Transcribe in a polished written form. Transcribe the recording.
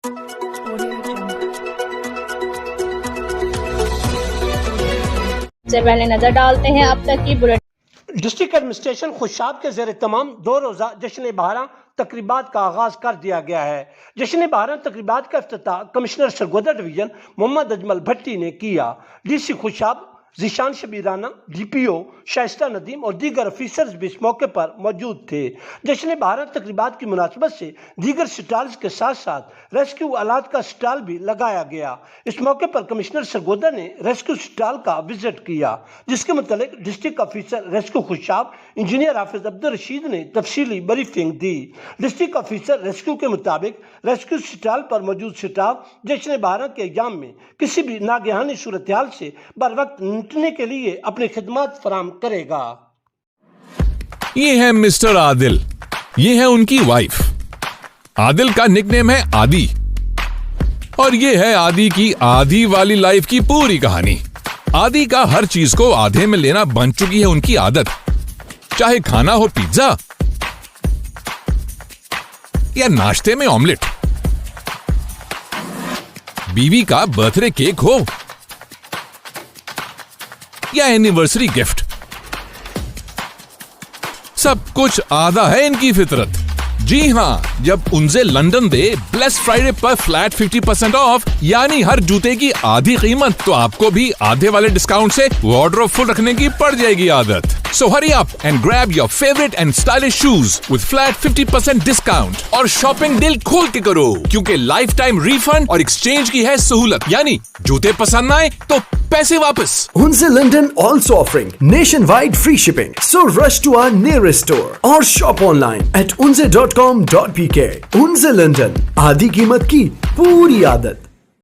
से पहले नजर डालते हैं अब तक की बुलेटिन। डिस्ट्रिक्ट एडमिनिस्ट्रेशन खुशाब के ज़ेर तमाम 2 रोज़ा जश्न बहारां तकरीबात का आगाज कर दिया गया है। जश्न बहारां तकरीबात का इफ्तिताह कमिश्नर सरगोदा डिवीजन मोहम्मद अजमल भट्टी ने किया। डीसी खुशाब ज़ीशान शबीर राना, डीपीओ शाइस्ता नदीम और दीगर ऑफिसर्स भी इस मौके पर मौजूद थे। जश्न बहारां तकरीबात की मुनासबत से दीगर स्टॉल्स के साथ साथ रेस्क्यू आलात का स्टॉल भी लगाया गया। इस मौके पर कमिश्नर सरगोदा ने रेस्क्यू स्टॉल का विजिट किया, जिसके मुतालिक district officer rescue Khushab engineer Hafiz Abdul Rashid ने तफसीली ब्रीफिंग दी। डिस्ट्रिक्ट ऑफिसर रेस्क्यू के मुताबिक रेस्क्यू स्टॉल पर मौजूद स्टाफ जश्न बहारां के एग्जाम में किसी भी नागहानी सूरत हाल से बर वक्त निपटने के लिए अपनी खिदमत फराम करेगा। ये है मिस्टर आदिल, ये है उनकी वाइफ। आदिल का निकनेम है आदि और ये है आदि की आधी वाली लाइफ की पूरी कहानी। आदि का हर चीज को आधे में लेना बन चुकी है उनकी आदत, चाहे खाना हो पिज्जा या नाश्ते में ऑमलेट, बीवी का बर्थडे केक हो या एनिवर्सरी गिफ्ट, सब कुछ आधा है इनकी फितरत। जी हाँ, जब उनसे लंदन दे ब्लेस फ्राइडे पर फ्लैट 50% ऑफ यानी हर जूते की आधी कीमत, तो आपको भी आधे वाले डिस्काउंट से वार्डरोब फुल रखने की पड़ जाएगी आदत। So hurry up and grab your favorite and stylish shoes with flat 50% discount और शॉपिंग दिल खोल के करो, क्योंकि लाइफ टाइम रिफंड और एक्सचेंज की है सहूलत, यानी जूते पसंद आए तो पैसे वापस। Unze London also offering nationwide free shipping. So rush to our nearest store or shop online at unze.com.pk. Unze London, आधी कीमत की पूरी आदत।